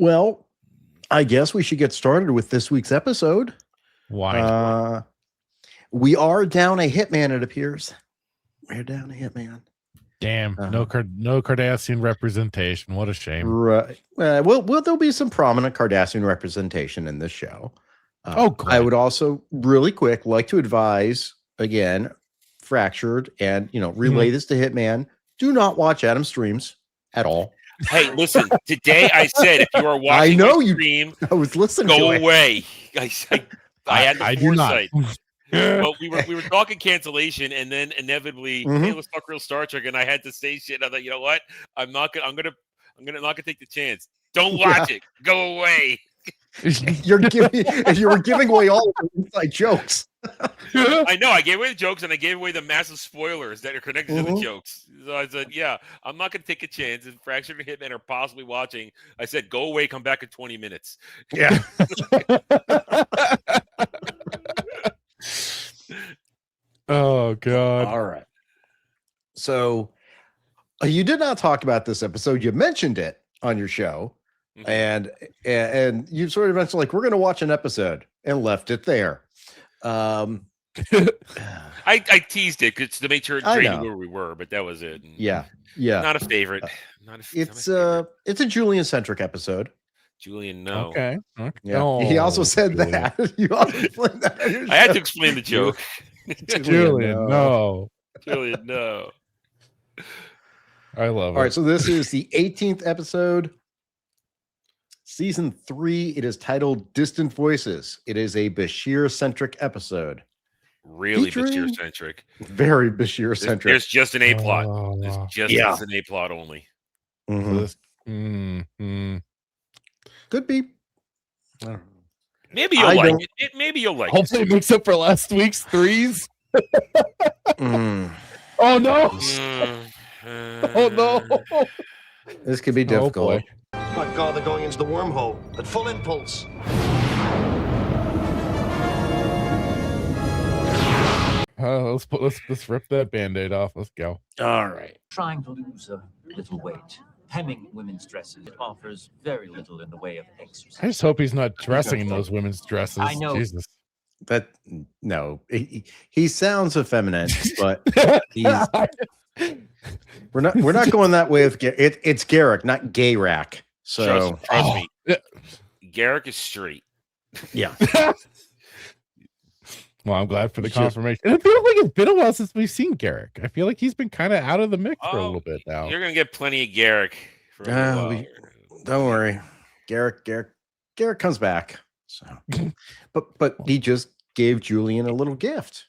Well, I guess we should get started with this week's episode. Why? We are down a hitman, it appears. We're down a hitman. Damn, no Cardassian representation. What a shame. Right. Well, there'll be some prominent Cardassian representation in this show. I would also, really quick, like to advise, again, Fractured, and, relay this to Hitman. Do not watch Adam's streams at all. Hey, listen, today I said if you are watching stream, I was listening go to it. away. I had the foresight. Well, we were talking cancellation, and then inevitably, hey, let's talk real Star Trek, and I had to say shit. I thought, you know what? I'm not gonna take the chance. Don't watch it. Go away. You were giving away all the inside jokes. I know. I gave away the jokes, and I gave away the massive spoilers that are connected to the jokes. So I said, yeah, I'm not going to take a chance. If Fractured and Hitman are possibly watching, I said, go away, come back in 20 minutes. Yeah. Oh, God. All right. So you did not talk about this episode. You mentioned it on your show. And you sort of mentioned, like, we're going to watch an episode, and left it there. I teased it to make sure it drained where we were, but that was it. Yeah. Not a favorite. It's a Julian-centric episode. Julian, no. Okay. Yeah. Oh, he also said Julian. that. You also explained that. I had to explain the joke. Julian, no. Julian, no. I love it. All right, so this is the 18th episode. Season 3, it is titled Distant Voices. It is a Bashir-centric episode. Really Bashir-centric. Very Bashir-centric. There's just an A-plot. There's just an A-plot only. Could be. Maybe you'll like it. Maybe you'll like it. Hopefully it makes up for last week's threes. Oh, no. Oh, no. This could be difficult. My God, they're going into the wormhole at full impulse. Let's rip that Band-Aid off. Let's go. All right. Trying to lose a little weight. Hemming women's dresses. It offers very little in the way of exercise. I just hope he's not dressing in those women's dresses. I know. Jesus. He sounds effeminate, but we're not going that way with it's Garrick, not Gay-Rack. So trust me. Garrick is straight. Yeah. Well, I'm glad for the confirmation. And it feels like it's been a while since we've seen Garrick. I feel like he's been kind of out of the mix for a little bit now. You're gonna get plenty of Garrick. Don't worry, Garrick comes back. So, but he just gave Julian a little gift.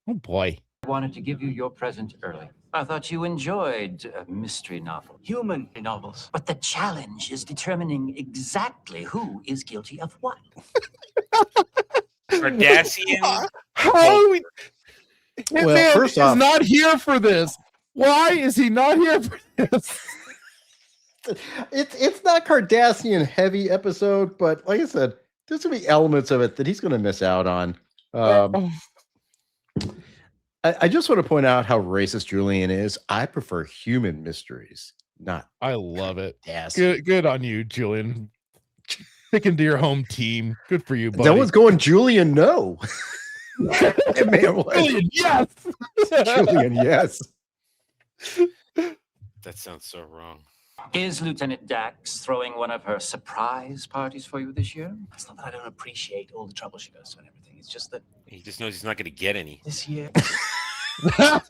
Oh boy! I wanted to give you your present early. I thought you enjoyed mystery novels, human novels. But the challenge is determining exactly who is guilty of what. Cardassian. Well, first off, he's not here for this. Why is he not here for this? It's not Cardassian heavy episode, but like I said, there's gonna be elements of it that he's gonna miss out on. I just want to point out how racist Julian is. I prefer human mysteries, not. I love it. Yes. Good on you, Julian. Sticking to your home team. Good for you, buddy. No one's going, Julian, no. Julian, yes. Julian, yes. That sounds so wrong. Is Lieutenant Dax throwing one of her surprise parties for you this year? It's not that I don't appreciate all the trouble she goes to and everything. It's just that He just knows he's not going to get any. this year. I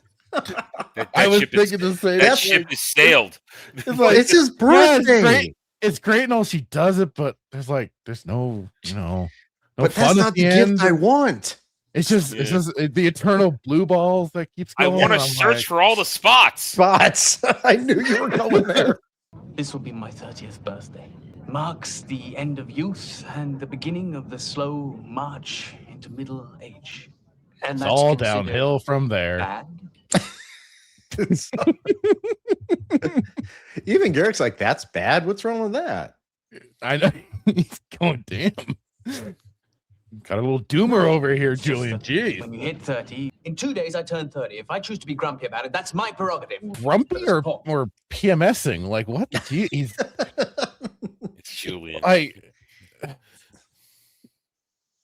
was thinking the same. That ship is sailed. It's his birthday. It's great and all she does it, but there's no, no but fun that's at not the end. gift I want. It's just the eternal blue balls that keeps going. I want to search for all the spots. I knew you were going there. This will be my 30th birthday. Marks the end of youth and the beginning of the slow march into middle age. And It's that's all considered downhill from there. bad? Even Garrick's like, that's bad. What's wrong with that? I know. He's going, damn. Got a little doomer over here, Julian. Jeez. When you hit 30, in 2 days I turn 30. If I choose to be grumpy about it, that's my prerogative. Grumpy or PMSing? Like what? He's It's Julian.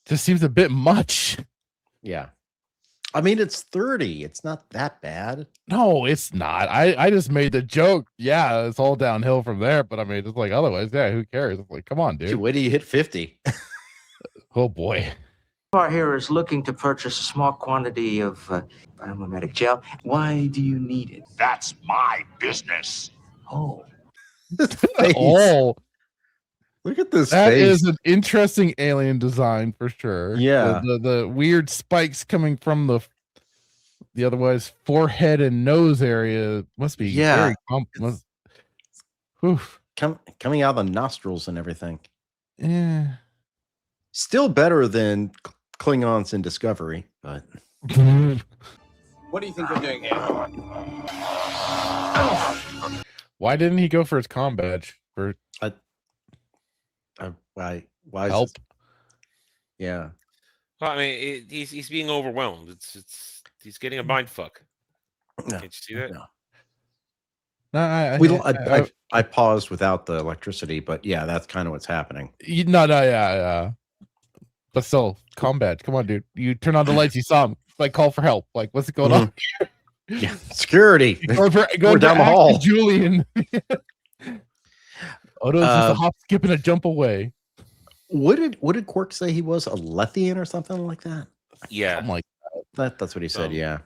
Just seems a bit much. Yeah. I mean, it's 30. It's not that bad. No, it's not. I just made the joke. Yeah, it's all downhill from there. But I mean, it's like otherwise, yeah, who cares? It's like, come on, dude. Wait till you hit 50. Oh boy. Our hero is looking to purchase a small quantity of biomimetic gel. Why do you need it? That's my business. Oh. Oh. Look at this That face. is an interesting alien design for sure. Yeah. The weird spikes coming from the otherwise forehead and nose area must be very coming out of the nostrils and everything. Yeah. Still better than Klingons in Discovery, but what do you think they're doing here? Why didn't he go for his comm badge? For why help? Yeah. Well, I mean, he's being overwhelmed. He's getting a mind fuck. No, Can't you see that? No. I paused without the electricity, but yeah, that's kind of what's happening. Yeah. But still, comm badge. Come on, dude. You turn on the lights. You saw him. Like, call for help. Like, what's going on? Yeah, security. Go down the hall. Julian. Odo's just a hop, skip, and a jump away. What did Quark say he was? A Lethian or something like that? Yeah. I'm like that's what he said. Yeah.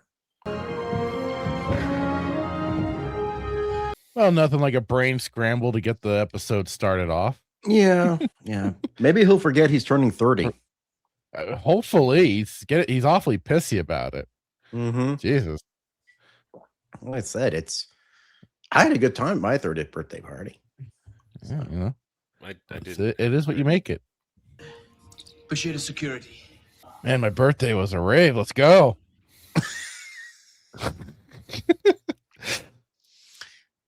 Well, nothing like a brain scramble to get the episode started off. Yeah. Maybe he'll forget he's turning 30. Hopefully, he's awfully pissy about it. Mm-hmm. Jesus. Like I said, I had a good time at my 30th birthday party. Yeah, you know. I did. It is what you make it. Bashir to security. Man, my birthday was a rave. Let's go.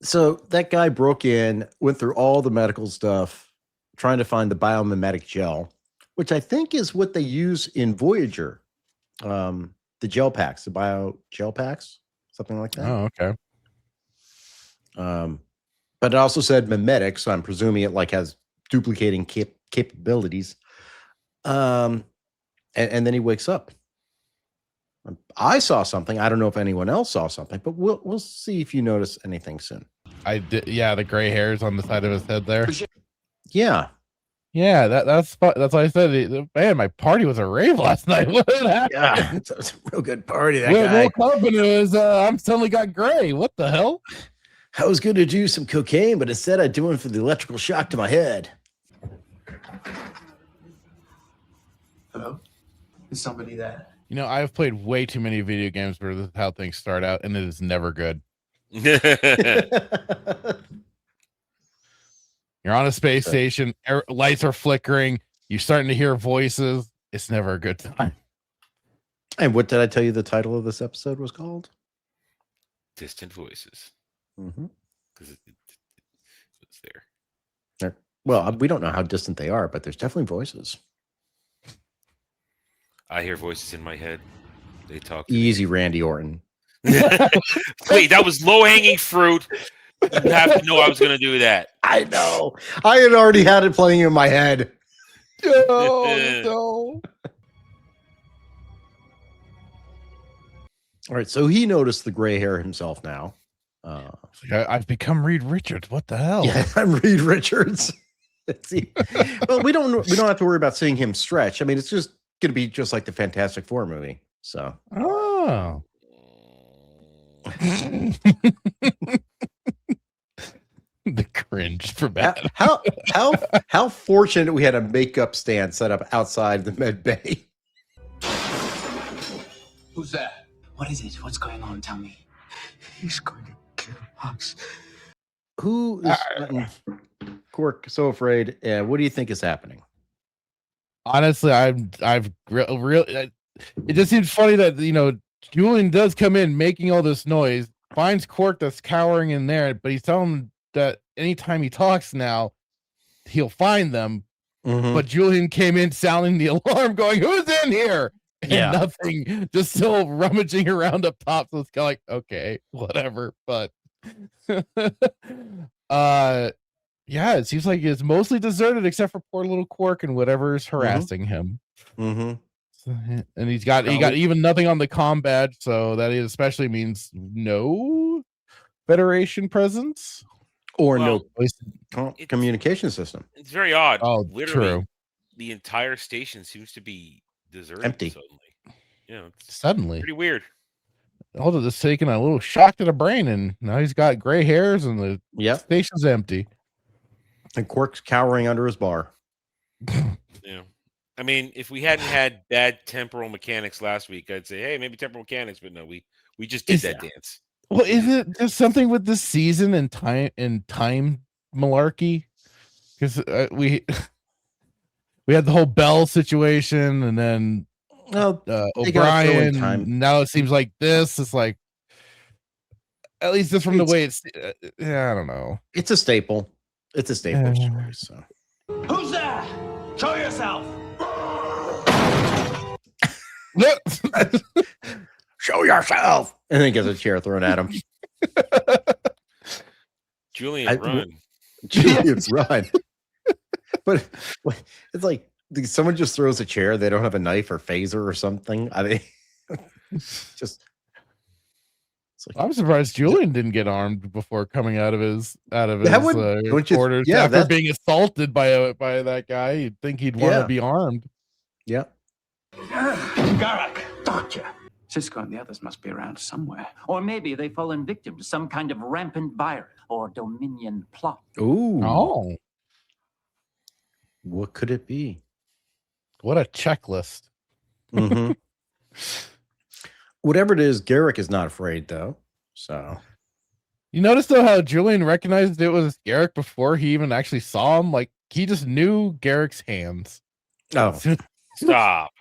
So that guy broke in, went through all the medical stuff, trying to find the biomimetic gel, which I think is what they use in Voyager. The gel packs, the bio gel packs, something like that. Oh, okay. But it also said mimetic, so I'm presuming it has duplicating capabilities. And then he wakes up. I saw something. I don't know if anyone else saw something, but we'll see if you notice anything soon. I did. Yeah, the gray hairs on the side of his head there. Yeah. Yeah, that's why I said, man, my party was a rave last night. What happened? Yeah, it was a real good party. That guy woke up and it was I'm suddenly got gray. What the hell? I was going to do some cocaine, but instead I do it for the electrical shock to my head. Hello? Is somebody there? You know, I've played way too many video games where this is how things start out, and it is never good. You're on a space station, lights are flickering, you're starting to hear voices. It's never a good time. And what did I tell you the title of this episode was called? Distant Voices. Mm-hmm. Because it's there. Well, we don't know how distant they are, but there's definitely voices. I hear voices in my head. They talk. Easy, Randy Orton. Wait, that was low-hanging fruit. You have to know I was going to do that. I know. I had already had it playing in my head. No. All right, so he noticed the gray hair himself now. I've become Reed Richards. What the hell? Yeah, I'm Reed Richards. Well, we don't have to worry about seeing him stretch. I mean, it's just going to be just like the Fantastic Four movie. So. Oh. The cringe for that. How fortunate we had a makeup stand set up outside the med bay. Who's that? What is it? What's going on? Tell me. He's going to kill us. Who is letting Quark so afraid? What do you think is happening? Honestly, I've really. It just seems funny that Julian does come in making all this noise, finds Quark that's cowering in there, but he's telling him that anytime he talks now, he'll find them. Mm-hmm. But Julian came in sounding the alarm, going, "Who's in here?" And nothing, just still rummaging around up top. So it's kind of like, okay, whatever. But Yeah, it seems like it's mostly deserted except for poor little Quark and whatever's harassing him. Mm-hmm. And he got even nothing on the comm badge, so that especially means no Federation presence or no communication system. It's very odd. Oh, literally, true. The entire station seems to be deserted, empty suddenly. Suddenly, pretty weird. Hold it, it's taking a little shock to the brain, and now he's got gray hairs, and the station's empty. And Quark's cowering under his bar. Yeah. I mean, if we hadn't had bad temporal mechanics last week, I'd say, hey, maybe temporal mechanics, but no, we just did that dance. Well, is it just something with this season and time malarkey? Because we had the whole Bell situation, and then O'Brien. Now it seems like this is like, at least just from the way it's. I don't know. It's a staple. It's a staple story. So, who's there? Show yourself. Show yourself. And then gets a chair thrown at him. Julian, run. Julian, run. But it's like someone just throws a chair. They don't have a knife or phaser or something. I mean, just. Like, I'm surprised Julian didn't get armed before coming out of his quarters. After being assaulted by that guy, you'd think he'd want to be armed. Yeah. Garak, Doctor. Cisco and the others must be around somewhere. Or maybe they've fallen victim to some kind of rampant virus or Dominion plot. Ooh. Oh. What could it be? What a checklist. Mm-hmm. Whatever it is, Garak is not afraid, though. So, you notice though how Julian recognized it was Garak before he even actually saw him. Like he just knew Garak's hands. Oh, stop!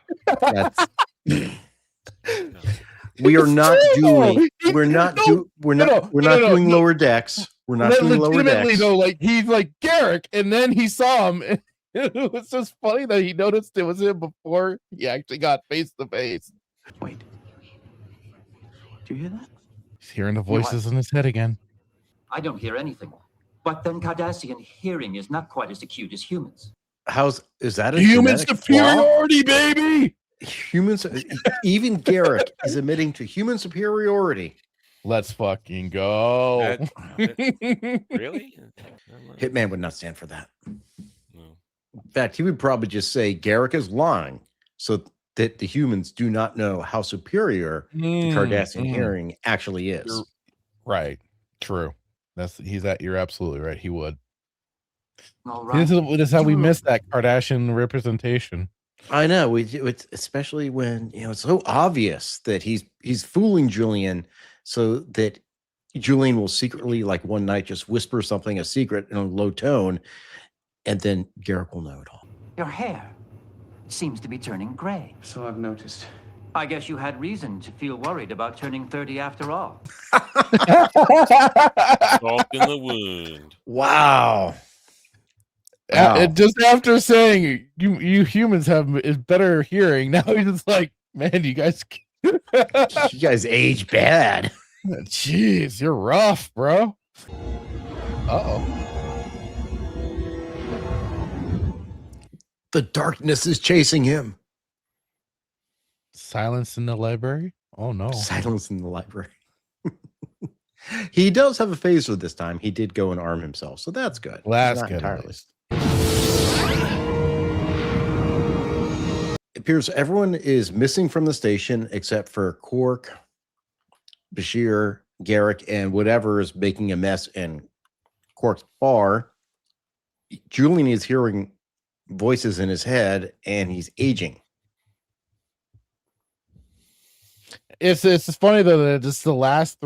We are not doing. We're not doing lower decks. We're not doing lower decks. Though, like he's like Garak, and then he saw him. And it was just funny that he noticed it was him before he actually got face to face. Wait. Do you hear that? He's hearing the voices in his head again. I don't hear anything. But then Cardassian hearing is not quite as acute as humans. Is that a human superiority, baby? Humans, even Garak is admitting to human superiority. Let's fucking go. Really? Hitman would not stand for that. No. In fact, he would probably just say Garak is lying. So that the humans do not know how superior the Cardassian hearing actually is. Right. True. You're absolutely right. He would. All right. This is how we miss that Kardashian representation. I know. It's especially when it's so obvious that he's fooling Julian, so that Julian will secretly, like one night, just whisper something, a secret in a low tone, and then Garak will know it all. Your hair seems to be turning gray. So I've noticed. I guess you had reason to feel worried about turning 30 after all. Salt in the wound. Wow. Just after saying you humans have better hearing, now he's just like, man, you guys age bad. Jeez, you're rough, bro. Uh-oh. The darkness is chasing him. Silence in the library? Oh, no. Silence in the library. He does have a phaser this time. He did go and arm himself, so that's good. Well, that's good. Entirely. It appears everyone is missing from the station except for Quark, Bashir, Garak, and whatever is making a mess in Quark's bar. Julian is hearing voices in his head, and he's aging. It's funny though that just the last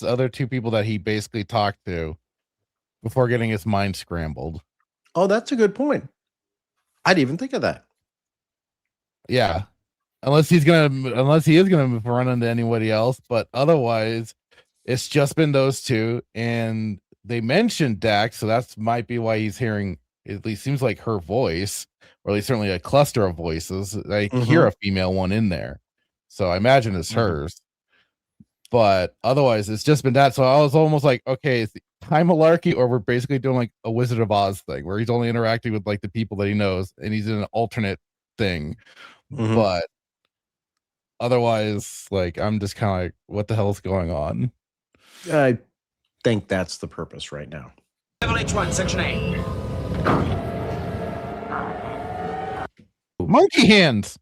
other two people that he basically talked to before getting his mind scrambled. Oh, that's a good point. I didn't even think of that. Yeah, unless he is gonna run into anybody else, but otherwise, it's just been those two, and they mentioned Dax, so that's might be why he's hearing. At least seems like her voice, or at least certainly a cluster of voices. I hear a female one in there, so I imagine it's hers. But otherwise, it's just been that. So I was almost like, okay, high malarkey, or we're basically doing like a Wizard of Oz thing where he's only interacting with like the people that he knows, and he's in an alternate thing. But otherwise, like, I'm just kind of like, what the hell's going on? I think that's the purpose right now. Level H1, Section 8. Monkey hands.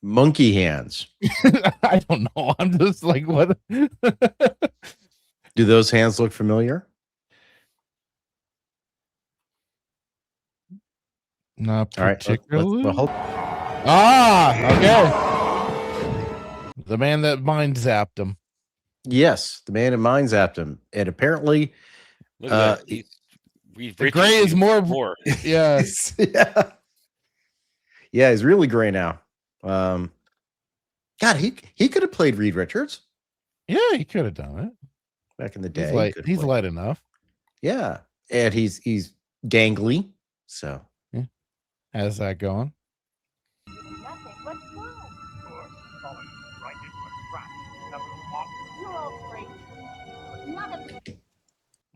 Monkey hands. I don't know. I'm just like, what? Do those hands look familiar? Not All right. particularly. Okay. The man that mind zapped him. Yes, the man in mind zapped him, and apparently, the gray is more. Yeah. Yeah, he's really gray now. God, he could have played Reed Richards. Yeah, he could have done it back in the day. He's light enough. Yeah, and he's gangly. So, how's that going?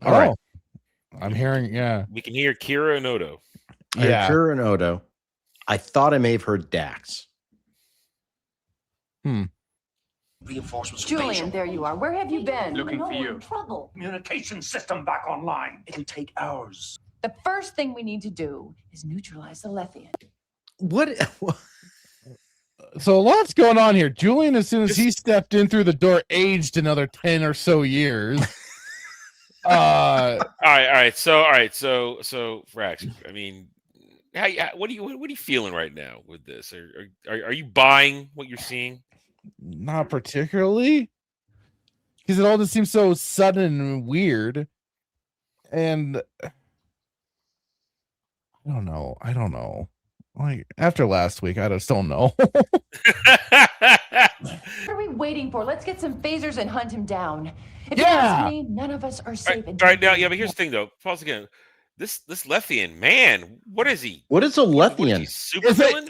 All right. I'm hearing, we can hear Kira and Odo. Yeah, Kira and Odo. I thought I may have heard Dax. Reinforcements. Julian, there you are. Where have you been? Looking for you. Trouble. Communication system back online. It'll take hours. The first thing we need to do is neutralize the Lethian. What? So a lot's going on here. Julian, as soon as he stepped in through the door, aged another 10 or so years. All right. So, Frax, I mean, what are you feeling right now with this? Are you buying what you're seeing? Not particularly, because it all just seems so sudden and weird. And I don't know. Like, after last week, I just don't know. What are we waiting for? Let's get some phasers and hunt him down. If you ask me, none of us are safe. Right now, but here's the thing, though. Pause again. This Lethian, man, what is he? What is a Lethian? Super villain?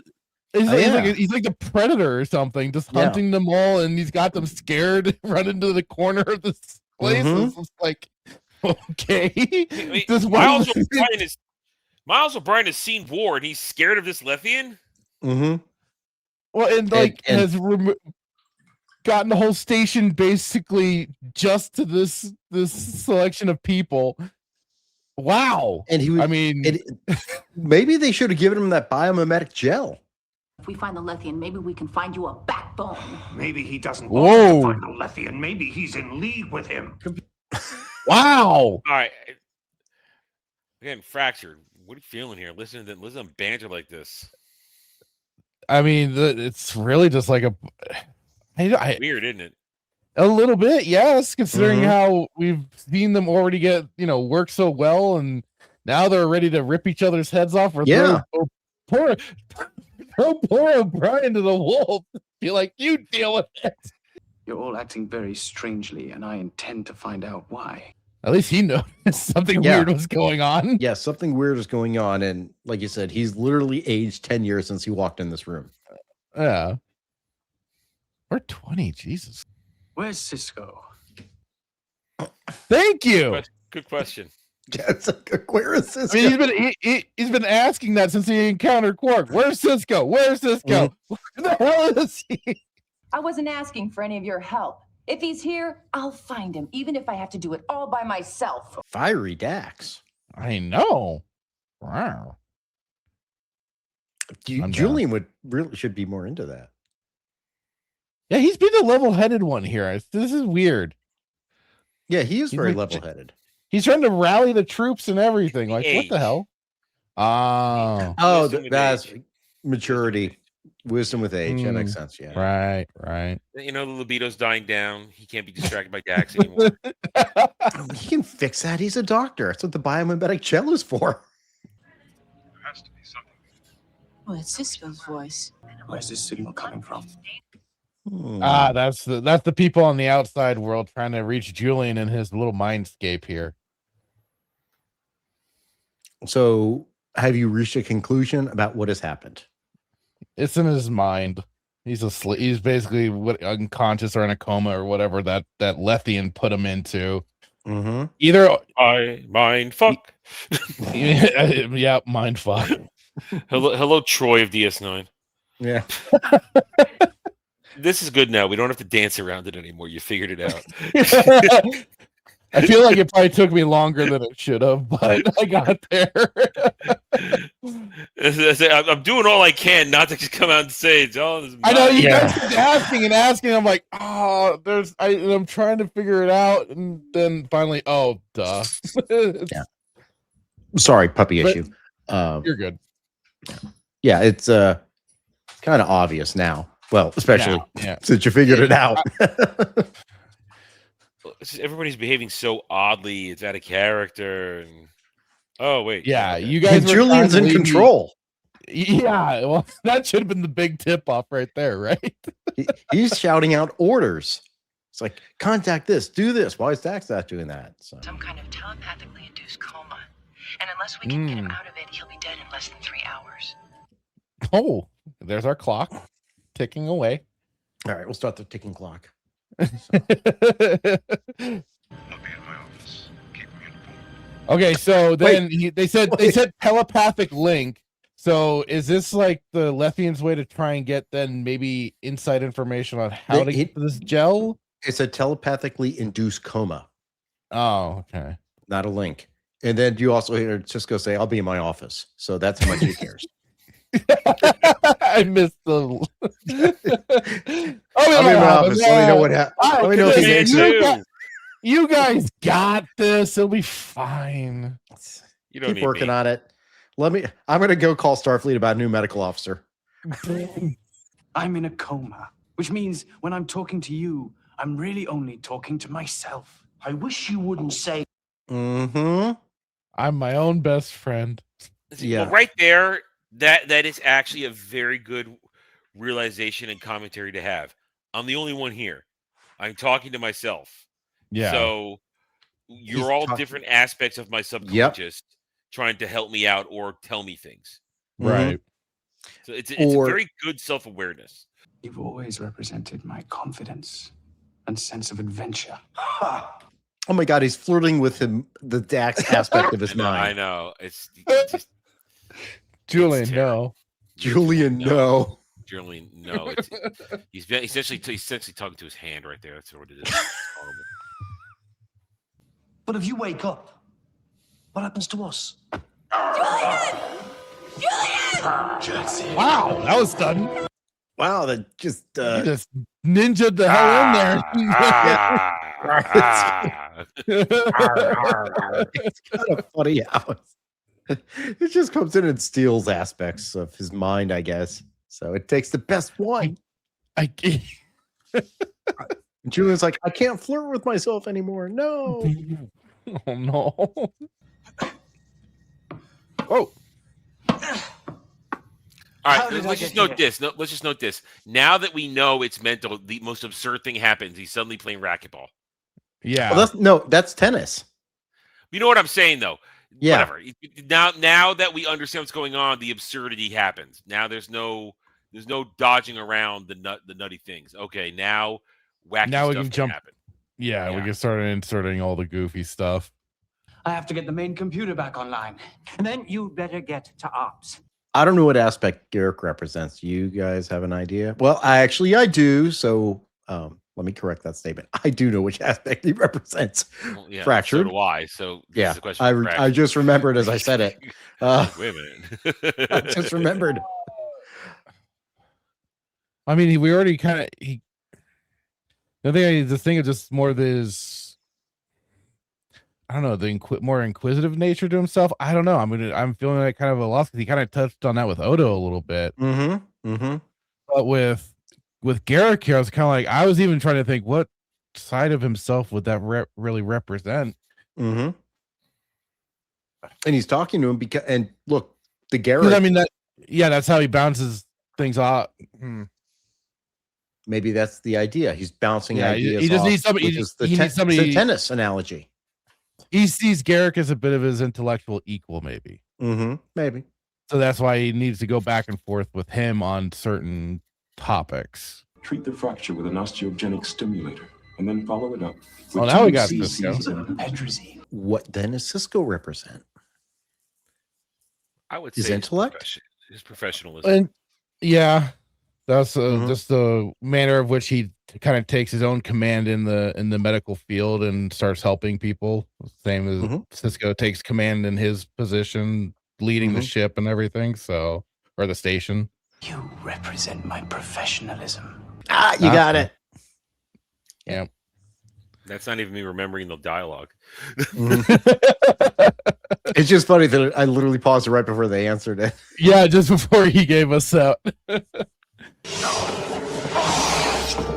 He's like the Predator or something, just hunting them all, and he's got them scared, run into the corner of this place. It's just like, okay. I mean, Miles O'Brien has seen war, and he's scared of this Lethian? Well, and has gotten the whole station basically just to this selection of people. Wow. And maybe they should have given him that biomimetic gel. If we find the Lethian, maybe we can find you a backbone. Maybe he doesn't want to find the Lethian. Maybe he's in league with him. Wow. All right. Again, Fractured. What are you feeling here? Listen to them banter like this. I mean, it's really just like weird, isn't it? A little bit, yes, considering how we've seen them already get, work so well, and now they're ready to rip each other's heads off or throw poor O'Brien to the wolf. Be like, you deal with it. You're all acting very strangely, and I intend to find out why. At least he knows something weird was going on. Yeah, something weird is going on. And like you said, he's literally aged 10 years since he walked in this room. Yeah. Or 20, Jesus. Where's Cisco? Thank you. Good question. Where is Cisco? I mean, he's been asking that since he encountered Quark. Where's Cisco? Where's Cisco? Where the hell is he? I wasn't asking for any of your help. If he's here, I'll find him, even if I have to do it all by myself. Fiery Dax. I know. Wow. Julian should be more into that. Yeah, he's been the level-headed one here. This is weird. Yeah, he is very level-headed. He's trying to rally the troops and everything. Like, what the hell? Oh, that's maturity. Wisdom with age. That makes sense. Yeah. Right. The libido's dying down. He can't be distracted by Dax anymore. He can fix that. He's a doctor. That's what the biomimetic gel is for. There has to be something. Oh, it's Cisco's voice. Where's this signal coming from? That's the people on the outside world trying to reach Julian in his little mindscape here. So, have you reached a conclusion about what has happened? It's in his mind. He's asleep. He's basically unconscious or in a coma or whatever that Lethian put him into. Either I mind fuck. yeah, mind fuck. Hello, Troy of DS9. Yeah. This is good now. We don't have to dance around it anymore. You figured it out. I feel like it probably took me longer than it should have, but I got there. I'm doing all I can not to just come out and say, I know you guys keep asking and asking. I'm like, I'm trying to figure it out, and then finally, oh, duh. Yeah. Sorry, puppy issue. You're good. Yeah, it's kind of obvious now. Well, especially since you figured it out. Everybody's behaving so oddly. It's out of character. And oh wait, yeah, you guys. And Julian's in control. Yeah, well, that should have been the big tip off right there, right? He's shouting out orders. It's like, contact this, do this. Why is Dax not doing that? So. Some kind of telepathically induced coma, and unless we can get him out of it, he'll be dead in less than 3 hours. Oh, there's our clock ticking away. All right, we'll start the ticking clock. Okay, so then they said telepathic link. So is this like the Lethian's way to try and get then maybe inside information on how to get to this gel? It's a telepathically induced coma. Oh, okay. Not a link. And then you also hear Cisco say, "I'll be in my office." So that's how much he cares. I missed the. I'll be in my office. Let me know what happened. Let me know if he's answered. You guys got this. It'll be fine. You don't keep working on it. I'm gonna go call Starfleet about a new medical officer. I'm in a coma, which means when I'm talking to you, I'm really only talking to myself. I wish you wouldn't say. I'm my own best friend. Yeah. Well, right there. That is actually a very good realization and commentary to have. I'm the only one here. I'm talking to myself. Yeah. So you're all different aspects of my subconscious trying to help me out or tell me things. Right. So it's a very good self-awareness. You've always represented my confidence and sense of adventure. Oh my God, he's flirting with him, the Dax aspect of his mind. I know. It's just Julian, no. Julian, no. Julian, no. He's essentially talking to his hand right there. That's what it is. Horrible. But if you wake up, what happens to us? Julian! Wow, that was sudden. Wow, that just you just ninja'd the hell in there. It's kind of funny how it just comes in and steals aspects of his mind, I guess. So it takes the best one. Julian's like, I can't flirt with myself anymore. No. Oh no. Oh. All right, let's just note this. Let's just note this. Now that we know it's mental, the most absurd thing happens. He's suddenly playing racquetball. Yeah. Well, that's tennis. You know what I'm saying, though. Yeah. Whatever. Now that we understand what's going on, the absurdity happens. Now there's no dodging around the nutty things. Okay, now wacky now we stuff can jump. Happen. Yeah, we can start inserting all the goofy stuff. I have to get the main computer back online. And then you better get to ops. I don't know what aspect Garrick represents. You guys have an idea? Well, I do. So let me correct that statement. I do know which aspect he represents. Well, yeah, Fractured. So do I. So yeah, the question I just remembered as I said it. Wait a minute. I just remembered. I mean, we already kind of the thing is just more this. I don't know, the more inquisitive nature to himself. I don't know. I'm feeling like kind of a loss because he kind of touched on that with Odo a little bit. But with Garrick here, I was kind of like, I was even trying to think, what side of himself would that really represent? And he's talking to him and look, the Garrick. I mean that's how he bounces things off. Maybe that's the idea. He's bouncing ideas. He just off, needs somebody. He needs somebody. The tennis analogy. He sees Garrick as a bit of his intellectual equal, maybe. Maybe. So that's why he needs to go back and forth with him on certain topics. Treat the fracture with an osteogenic stimulator and then follow it up. Oh, now we got Cisco. What then does Cisco represent? I would His say intellect? his professionalism. And yeah, that's just the manner of which he kind of takes his own command in the medical field and starts helping people. Same as Cisco takes command in his position, leading the ship and everything. So, or the station. You represent my professionalism. Ah, you got it. Yeah. That's not even me remembering the dialogue. It's just funny that I literally paused it right before they answered it. Yeah, just before he gave us out.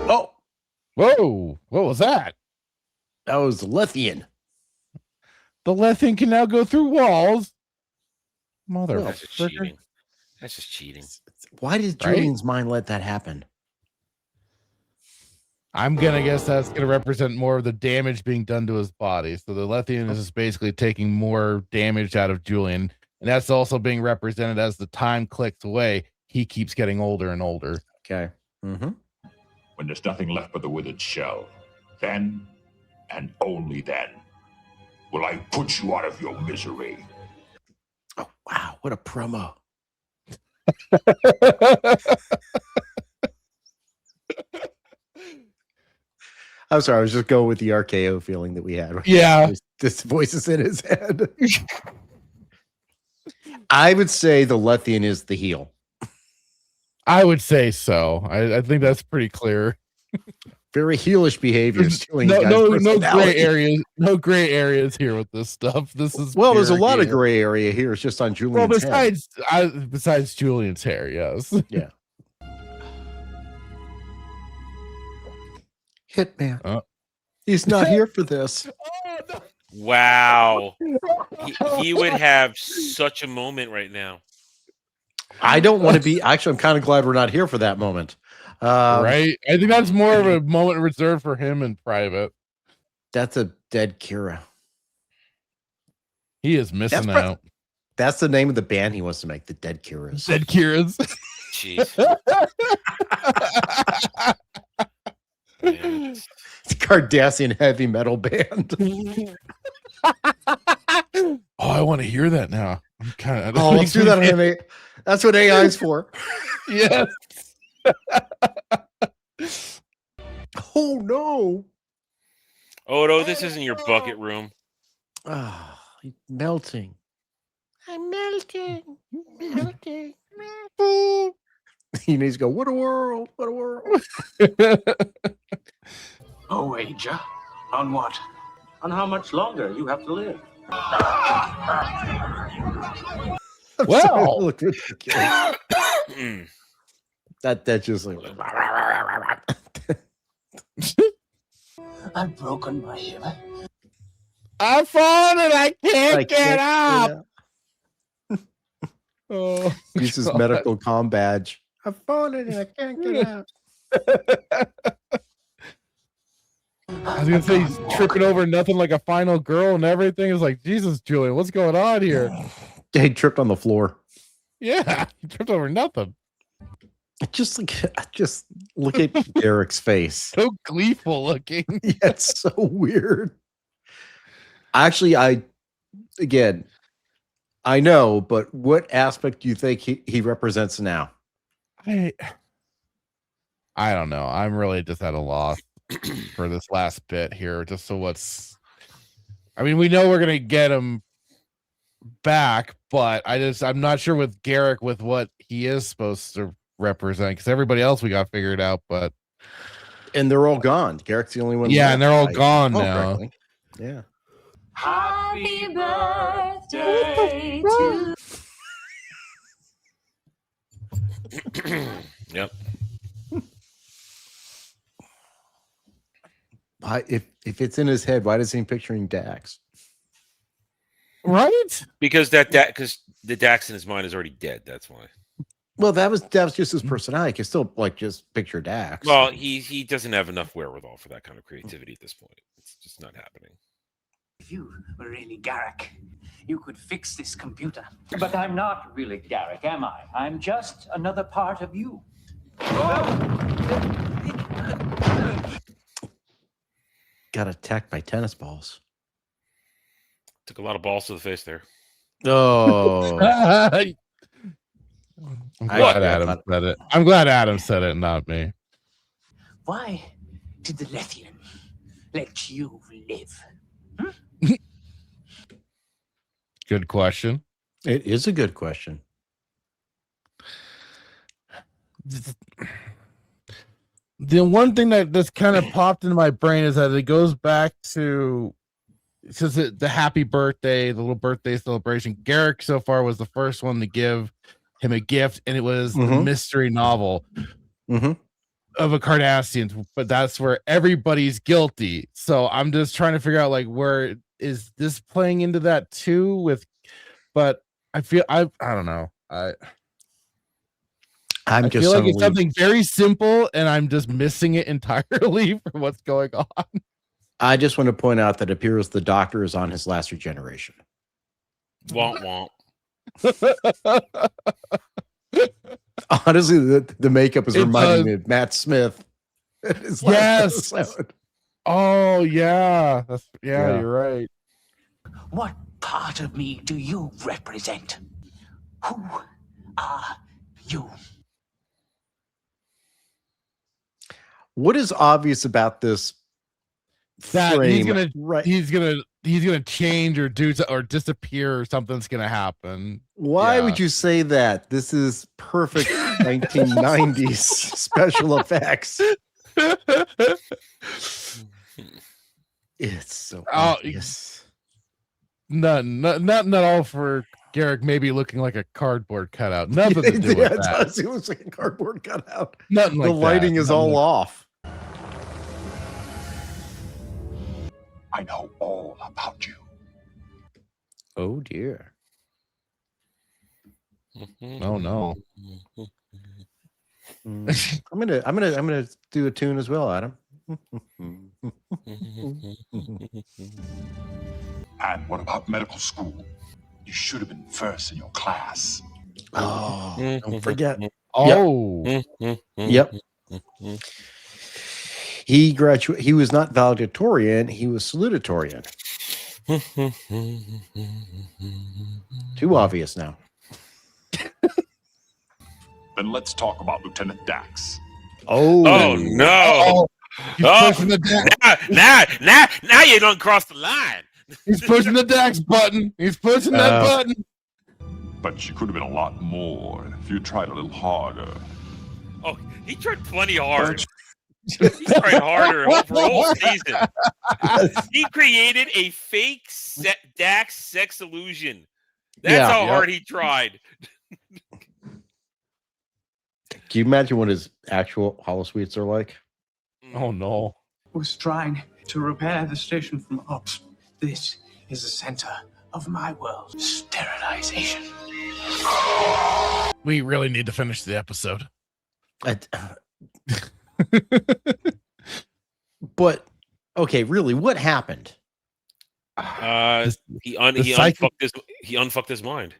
Oh, whoa! What was that? That was the Lethian. The Lethian can now go through walls. Mother, that's just cheating. That's just cheating. Why did Julian's mind let that happen? I'm gonna guess that's gonna represent more of the damage being done to his body. So the Lethian is just basically taking more damage out of Julian, and that's also being represented as the time clicks away. He keeps getting older and older. Okay. When there's nothing left but the withered shell, then, and only then, will I put you out of your misery. Oh wow! What a promo. I'm sorry, I was just going with the RKO feeling that we had. Yeah. This voice is in his head. I would say the Lethian is the heel. I would say so. I think that's pretty clear. Very heelish behavior. No gray areas. No gray areas here with this stuff. This is there's a lot of gray area here. It's just on Julian's head. Besides Julian's hair, yes. Yeah. Hitman. He's not here for this. Wow. He would have such a moment right now. I don't want to be. Actually, I'm kind of glad we're not here for that moment. Right? I think that's more of a moment reserved for him in private. That's a dead Kira. He is missing out. That's the name of the band he wants to make, the Dead Kiras. Dead Kiras. Jeez. It's a Cardassian heavy metal band. Oh, I want to hear that now. I'm kind of. Oh, let's do that on AI. That's what AI is for. Yes. Oh no. Oh no, this isn't your bucket room. Ah, he's melting. I'm melting. Melting. He needs to go, what a world. What a world. Oh, wager. On what? On how much longer you have to live. Well, look ridiculous. That just like I've broken my hip. I've fallen and I can't get up. Oh, use his medical comm badge. I've fallen and I can't get out. I was gonna say he's tripping over nothing like a final girl and everything. Is like, Jesus, Julian, what's going on here? He tripped on the floor. Yeah, he tripped over nothing. Just look at Derek's face. So gleeful looking. Yeah, it's so weird. Actually, I know, but what aspect do you think he represents now? I don't know. I'm really just at a loss for this last bit here. Just so I mean, we know we're gonna get him back, but I'm not sure with Garrick with what he is supposed to represent, because everybody else we got figured out, and they're all gone. Garrick's the only one. Yeah, and they're all gone now. Correctly. Yeah. Happy birthday to Yep. If it's in his head, why does he picturing Dax? Right? Because because the Dax in his mind is already dead. That's why. Well, that was just his personality. He can still just picture Dax. Well, he doesn't have enough wherewithal for that kind of creativity at this point. It's just not happening. If you were really Garrick, you could fix this computer. But I'm not really Garrick, am I? I'm just another part of you. got attacked by tennis balls. Took a lot of balls to the face there. Oh. I'm glad Adam said it. I'm glad Adam said it, not me. Why did the Latinum let you live? Good question. It is a good question. The one thing that's kind of popped into my brain is that it goes back to because the happy birthday, the little birthday celebration. Garrick so far was the first one to give him a gift, and it was the mystery novel of a Cardassian, but that's where everybody's guilty. So I'm just trying to figure out like where is this playing into that too with, but I feel I don't know. I feel like it's something very simple and I'm just missing it entirely for what's going on. I just want to point out that it appears the Doctor is on his last regeneration. Womp womp. Honestly, the makeup is reminding me of Matt Smith. Yes. Oh yeah. Yeah, you're right. What part of me do you represent? Who are you? What is obvious about this? That frame, he's gonna change or do or disappear or something's gonna happen. Why would you say that? This is perfect 1990s special effects. It's so obvious. Nothing at all for Garrick maybe looking like a cardboard cutout. Nothing to do with that. It does. It looks like a cardboard cutout. Nothing like the lighting is all off. I know all about you. Oh dear. Oh no. I'm gonna do a tune as well, Adam. And what about medical school? You should have been first in your class. Oh, don't forget. Oh. Yep. He graduated. He was not valedictorian. He was salutatorian. Too obvious now. Then let's talk about Lieutenant Dax. Oh no! Pushing the Dax. Now you don't cross the line. He's pushing the Dax button. He's pushing that button. But you could have been a lot more if you tried a little harder. Oh, he tried plenty hard. He tried harder for a whole season. He created a fake Dax sex illusion. That's how hard he tried. Can you imagine what his actual holosuites are like? Oh no. Was trying to repair the station from ops. This is the center of my world. Sterilization. We really need to finish the episode. But okay, really, what happened? He unfucked his mind.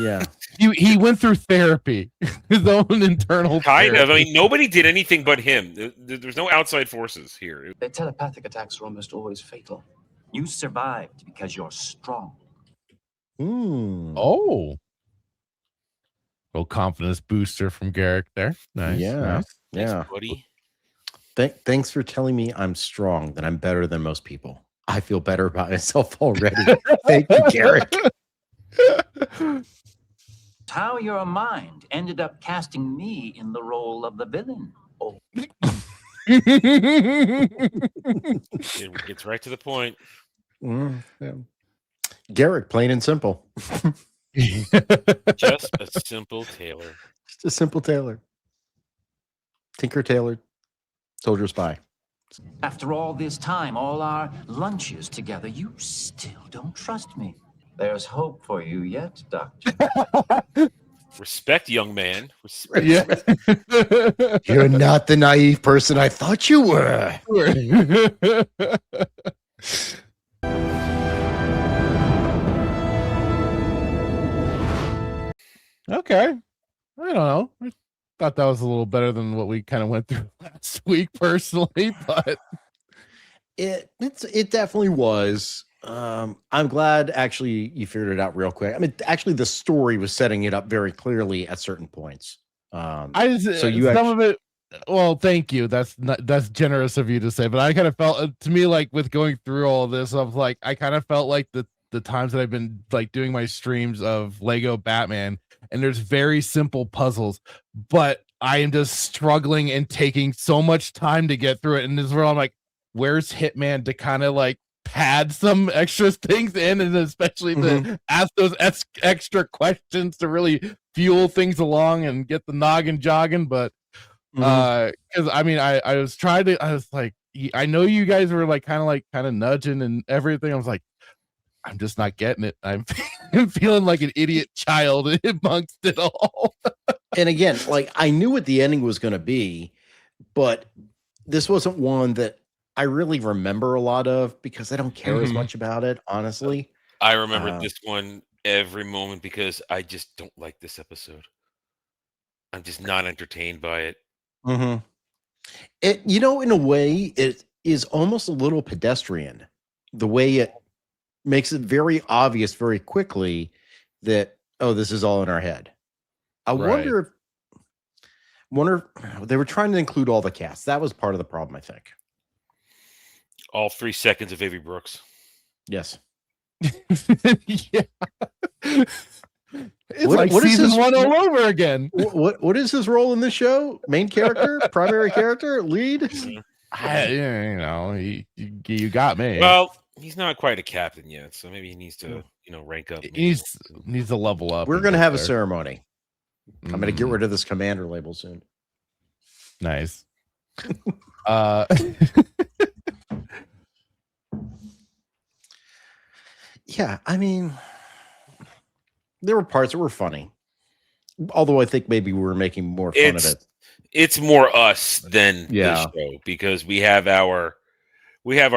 Yeah. he went through therapy, his own internal kind therapy. of. I mean, nobody did anything but him. There's no outside forces here. Their telepathic attacks are almost always fatal. You survived because you're strong. Oh. Little confidence booster from Garrick there. Nice. Yeah. Nice. Yeah. Thanks, buddy. Thanks for telling me I'm strong, that I'm better than most people. I feel better about myself already. Thank you, Garrick. How your mind ended up casting me in the role of the villain. Oh. It gets right to the point. Yeah. Garrick, plain and simple. Just a simple tailor. Just a simple tailor. Tinker Tailor, soldier spy. After all this time, all our lunches together, you still don't trust me. There's hope for you yet, Doctor. Respect, young man. Respect. Yeah. You're not the naive person I thought you were. Okay. I don't know. I thought that was a little better than what we kind of went through last week personally, but It definitely was. I'm glad actually you figured it out real quick. I mean, actually, the story was setting it up very clearly at certain points. So you some of it. Well, thank you. That's generous of you to say. But I kind of felt to me like with going through all of this, I kind of felt like the times that I've been like doing my streams of Lego Batman, and there's very simple puzzles, but I am just struggling and taking so much time to get through it. And this is where I'm like, where's Hitman to kind of like pad some extra things in, and especially to ask those extra questions to really fuel things along and get the noggin jogging. But because I mean, I was like, I know you guys were like kind of nudging and everything. I was like, I'm just not getting it. I'm feeling like an idiot child amongst it all. And again, like I knew what the ending was going to be, but this wasn't one that I really remember a lot of because I don't care as much about it, honestly. I remember this one every moment because I just don't like this episode. I'm just not entertained by it. It, you know, in a way, it is almost a little pedestrian. The way it makes it very obvious very quickly that, oh, this is all in our head. I wonder if they were trying to include all the cast. That was part of the problem, I think. All 3 seconds of Avery Brooks. Yes. Yeah. It's like season 1 all over again. What is his role in this show? Main character, primary character, lead? You got me. Well, he's not quite a captain yet, so maybe he needs to, rank up. He needs to level up. We're gonna have a ceremony. I'm gonna get rid of this commander label soon. Nice. Yeah, I mean, there were parts that were funny. Although I think maybe we were making more fun of it. It's more us than the show because we have our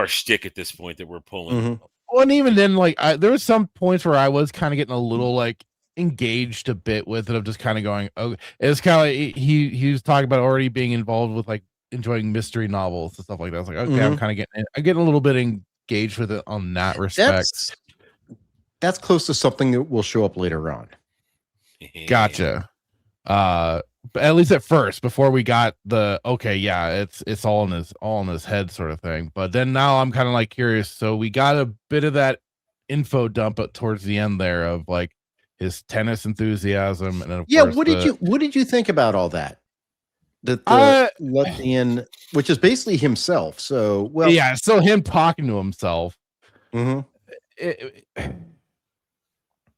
shtick at this point that we're pulling. Well, and even then, like there was some points where I was kind of getting a little like engaged a bit with it, of just kind of going, oh, it's kind of like he was talking about already being involved with like enjoying mystery novels and stuff like that. I was like, okay, I'm kind of getting a little bit engaged with it on that respect. That's close to something that will show up later on. Gotcha. But at least at first, before we got the it's all in his head sort of thing. But then now I'm kind of like curious. So we got a bit of that info dump towards the end there of like his tennis enthusiasm, and then of course, what did you think about all that? That Latvian, which is basically himself. So so him talking to himself. It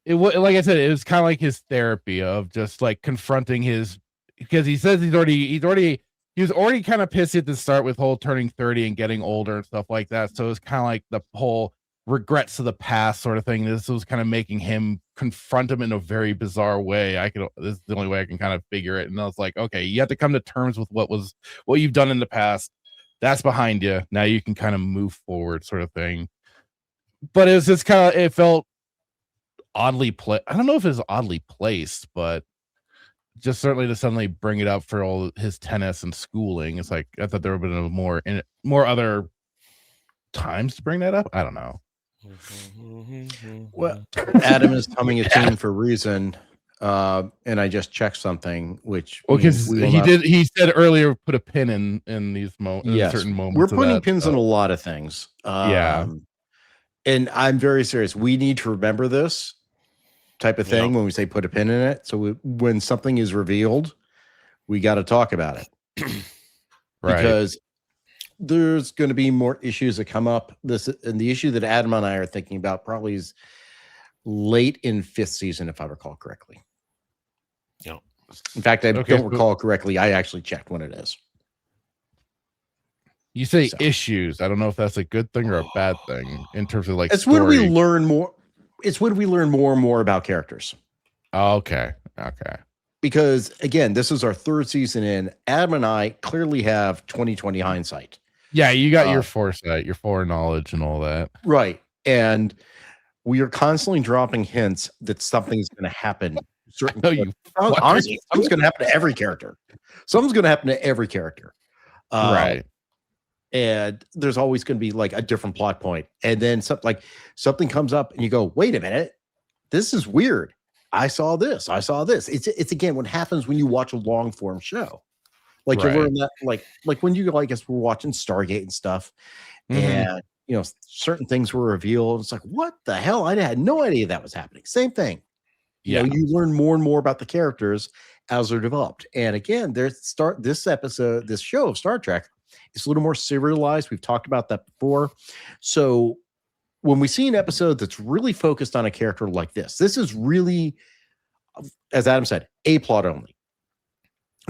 like I said, it was kind of like his therapy of just like confronting his, because he says he was already kind of pissy at the start with whole turning 30 and getting older and stuff like that. So it's kind of like the whole regrets of the past sort of thing. This was kind of making him confront him in a very bizarre way. This is the only way I can kind of figure it. And I was like, okay, you have to come to terms with what you've done in the past. That's behind you. Now you can kind of move forward sort of thing. But it was just it felt oddly I don't know if it's oddly placed, but just certainly to suddenly bring it up for all his tennis and schooling. It's like I thought there would have been more other times to bring that up. I don't know. Well, Adam is humming a tune for a reason, and I just checked something, which because he said earlier put a pin in these certain moments. We're putting pins in a lot of things. And I'm very serious. We need to remember this type of thing when we say put a pin in it. So when something is revealed, we got to talk about it. Because there's going to be more issues that come up. And the issue that Adam and I are thinking about probably is late in 5th season, if I recall correctly. Yeah. In fact, I don't recall correctly. I actually checked when it is. You say issues. I don't know if that's a good thing or a bad thing in terms of like. It's when we learn more. It's when we learn more and more about characters. Okay. Because again, this is our 3rd season in. Adam and I clearly have 20/20 hindsight. Yeah, you got your foresight, your foreknowledge, and all that. Right, and we are constantly dropping hints that something's going to happen. Honestly, something's going to happen to every character. Something's going to happen to every character. Right. and there's always going to be like a different plot point, and then something comes up, and you go, "Wait a minute, this is weird. I saw this. It's again what happens when you watch a long form show. Like you learn that, like when you, I guess we're watching Stargate and stuff, and certain things were revealed. It's like, what the hell? I had no idea that was happening. Same thing. You know, you learn more and more about the characters as they're developed. And again, this show of Star Trek is a little more serialized. We've talked about that before. So when we see an episode that's really focused on a character like this is really, as Adam said, a plot only.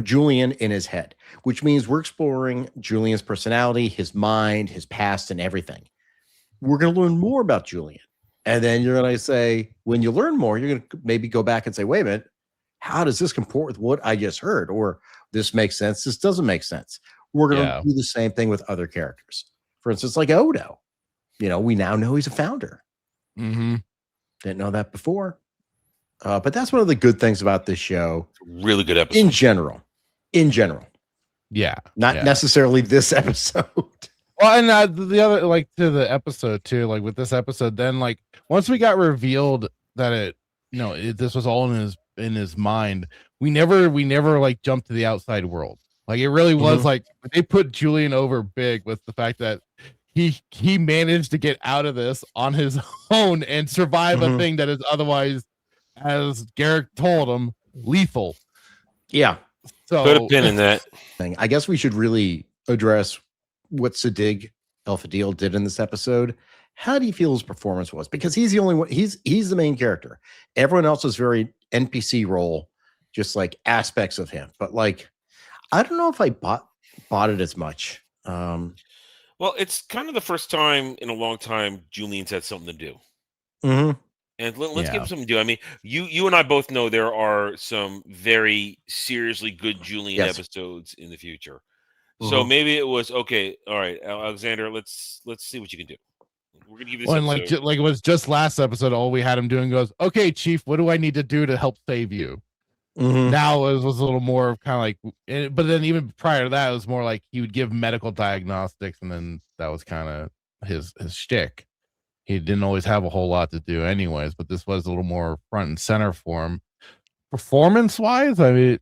Julian in his head, which means we're exploring Julian's personality, his mind, his past, and everything. We're going to learn more about Julian. And then you're going to say, when you learn more, you're going to maybe go back and say, wait a minute, how does this comport with what I just heard? Or this makes sense, this doesn't make sense. We're going to do the same thing with other characters. For instance, like Odo. We now know he's a founder. Didn't know that before. But that's one of the good things about this show. Really good episode. In general. Yeah. Not necessarily this episode. Well, and the other, like, to the episode too, like with this episode, then like once we got revealed that this was all in his mind, we never like jumped to the outside world. Like it really was like they put Julian over big with the fact that he managed to get out of this on his own and survive a thing that is otherwise, as Garrick told him, lethal. Yeah. So put a pin in that thing. I guess we should really address what Sadig El-Fadil did in this episode. How do you feel his performance was? Because he's the only one, he's the main character. Everyone else is very NPC role, just like aspects of him. But like, I don't know if I bought it as much. Well, it's kind of the first time in a long time Julian's had something to do. And let's give him something to do. I mean, you and I both know there are some very seriously good Julian episodes in the future. So maybe it was okay. All right, Alexander, let's see what you can do. We're gonna give you this episode. Like it was just last episode. All we had him doing goes, "Okay, Chief, what do I need to do to help save you?" Now it was a little more kind of like, but then even prior to that, it was more like he would give medical diagnostics, and then that was kind of his shtick. He didn't always have a whole lot to do, anyways. But this was a little more front and center for him. Performance-wise, I mean,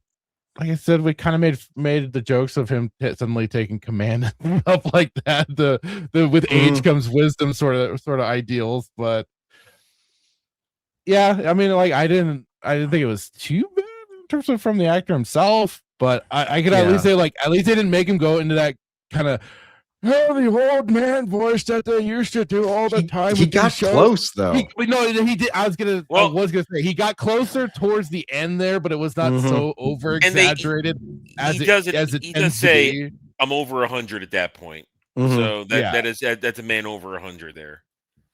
like I said, we kind of made the jokes of him suddenly taking command and stuff like that. The with age comes wisdom sort of ideals, but yeah, I mean, like I didn't think it was too bad in terms of from the actor himself, but I could at least say, like, at least they didn't make him go into that kind of the old man voice that they used to do all the time. He got close though. He did. I was gonna say he got closer towards the end there, but it was not so over exaggerated as he does say, "I'm over 100 at that point." So that's a man over 100 there,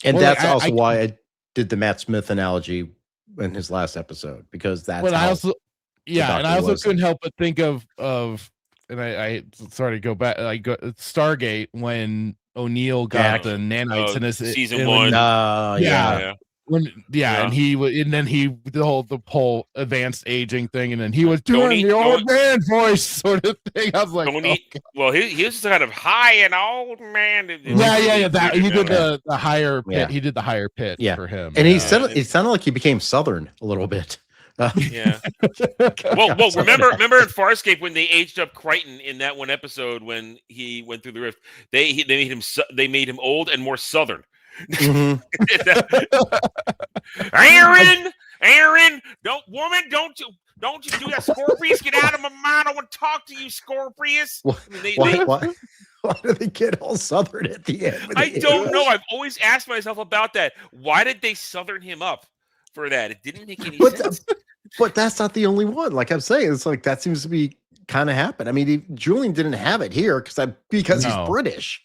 and that's also why I did the Matt Smith analogy in his last episode, because that's. But I also couldn't help but think of. And I sorry to go back, like Stargate, when O'Neill got the nanites in his season 1. And then he the whole advanced aging thing, and then he was doing the old man voice sort of thing. I was like, well, he was kind of high and old man. That he did the higher pit. He did the higher pitch for him, and it sounded like he became Southern a little bit. Well, remember in Farscape when they aged up Crichton in that one episode when he went through the rift, they made him old and more Southern. Aaron, don't you do that, Scorpius? Get out of my mind! I want to talk to you, Scorpius. Why do they get all Southern at the end? I don't know. I've always asked myself about that. Why did they Southern him up for that? It didn't make any sense. But that's not the only one. Like I'm saying, it's like that seems to be kind of happen. I mean, Julian didn't have it here because he's British.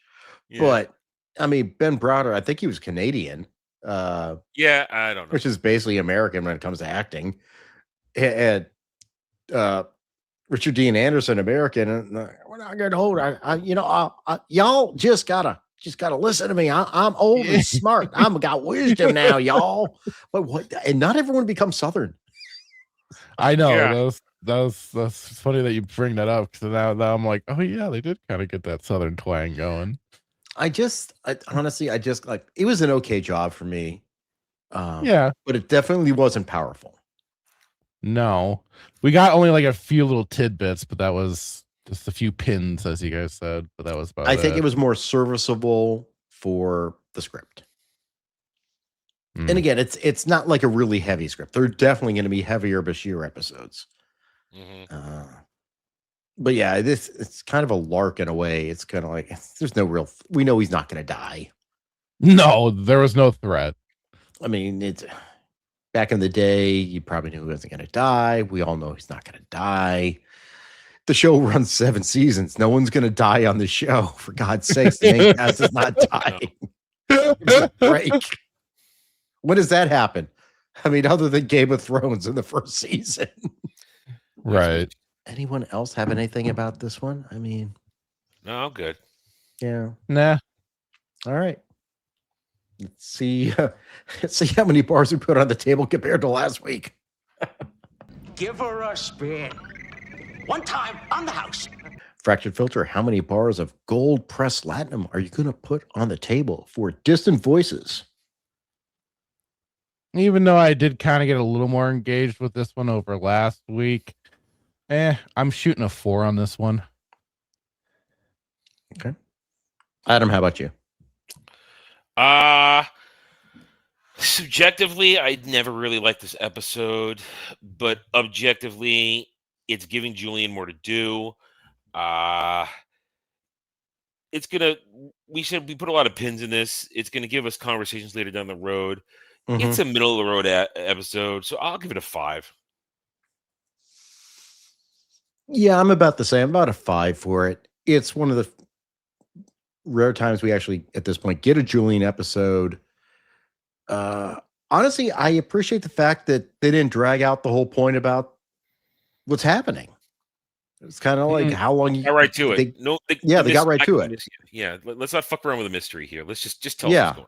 But I mean, Ben Browder, I think he was Canadian. I don't know. Which is basically American when it comes to acting. And Richard Dean Anderson, American. And we're not getting old. Y'all just gotta listen to me. I'm old and smart. I'm got wisdom now, y'all. But what? And not everyone becomes Southern. I know. that's funny that you bring that up, because now I'm like, oh yeah, they did kind of get that Southern twang going. Honestly, like, it was an okay job for me. Yeah, but it definitely wasn't powerful. No, we got only like a few little tidbits, but that was just a few pins, as you guys said. But that was about I think it was more serviceable for the script. And again, it's not like a really heavy script. They're definitely going to be heavier Bashir episodes. But yeah, it's kind of a lark in a way. It's kind of like there's no real. We know he's not going to die. No, there was no threat. I mean, it's back in the day. You probably knew he wasn't going to die. We all know he's not going to die. The show runs 7 seasons. No one's going to die on the show. For God's sakes, the main cast is not dying. Give us a break. When does that happen? I mean, other than Game of Thrones in the first season. Right. Anyone else have anything about this one? I mean, no, I'm good. Yeah. Nah. All right. Let's see. Let's see how many bars we put on the table compared to last week. Give her a spin. One time on the house. Fractured Filter, how many bars of gold pressed Latinum are you going to put on the table for Distant Voices? Even though I did kind of get a little more engaged with this one over last week, I'm shooting a 4 on this one. Okay. Adam, how about you? Subjectively, I never really liked this episode, but objectively, it's giving Julian more to do. It's gonna. We put a lot of pins in this. It's gonna give us conversations later down the road. It's a middle of the road episode, so I'll give it a 5. Yeah, I'm about the same. About a 5 for it. It's one of the rare times we actually, at this point, get a Julian episode. Honestly, I appreciate the fact that they didn't drag out the whole point about what's happening. It's kind of like how long you got right to it. They got right to it. Yeah, let's not fuck around with a mystery here. Let's just tell us what's going on.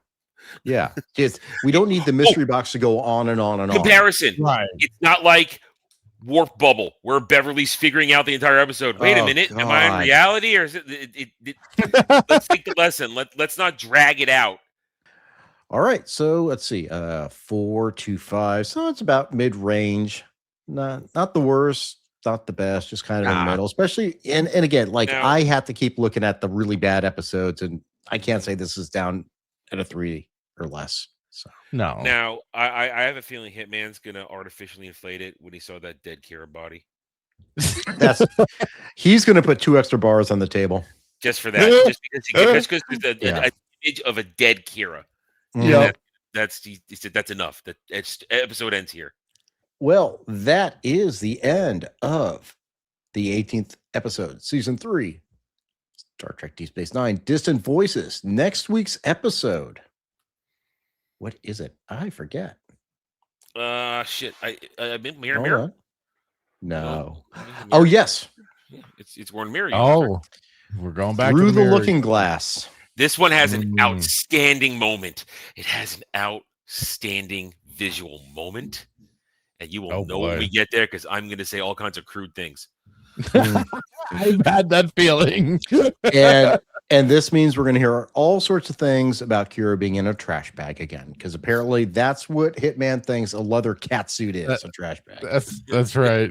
Yeah, we don't need the mystery box to go on and on and Comparison. on. Right. It's not like Warp Bubble, where Beverly's figuring out the entire episode. Wait a minute, am I in reality, or is it let's take the lesson. Let's not drag it out. All right, so let's see. 4 to 5. So it's about mid-range. Not the worst, not the best, just kind of in the middle. Especially and again, like I have to keep looking at the really bad episodes, and I can't say this is down at a 3 or less. So no. Now I have a feeling Hitman's gonna artificially inflate it when he saw that dead Kira body. He's gonna put 2 extra bars on the table just for that. Just because there's an image of a dead Kira. Yeah, he said that's enough. That episode ends here. Well, that is the end of the 18th episode, season 3, Star Trek Deep Space Nine, Distant Voices. Next week's episode. What is it? I forget. Shit. Mirror. No. Oh, yes. Yeah, it's Warren Mirror. Oh, we're going back through to the Looking Glass. This one has an outstanding moment. It has an outstanding visual moment, and you will know when we get there because I'm going to say all kinds of crude things. I've had that feeling. And this means we're going to hear all sorts of things about Kira being in a trash bag again, because apparently that's what Hitman thinks a leather catsuit is, a trash bag. That's right.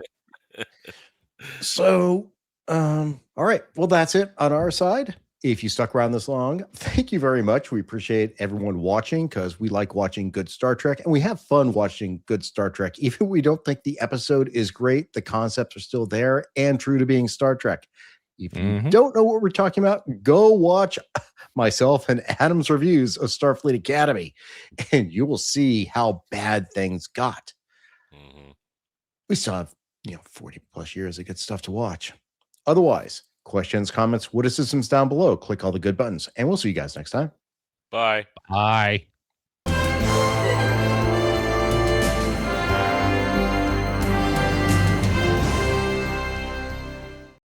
So, all right. Well, that's it on our side. If you stuck around this long, thank you very much. We appreciate everyone watching because we like watching good Star Trek, and we have fun watching good Star Trek. Even if we don't think the episode is great, the concepts are still there and true to being Star Trek. If you don't know what we're talking about, go watch myself and Adam's reviews of Starfleet Academy, and you will see how bad things got. We still have 40 plus years of good stuff to watch. Otherwise, questions, comments, witticisms down below. Click all the good buttons, and we'll see you guys next time. Bye. Bye.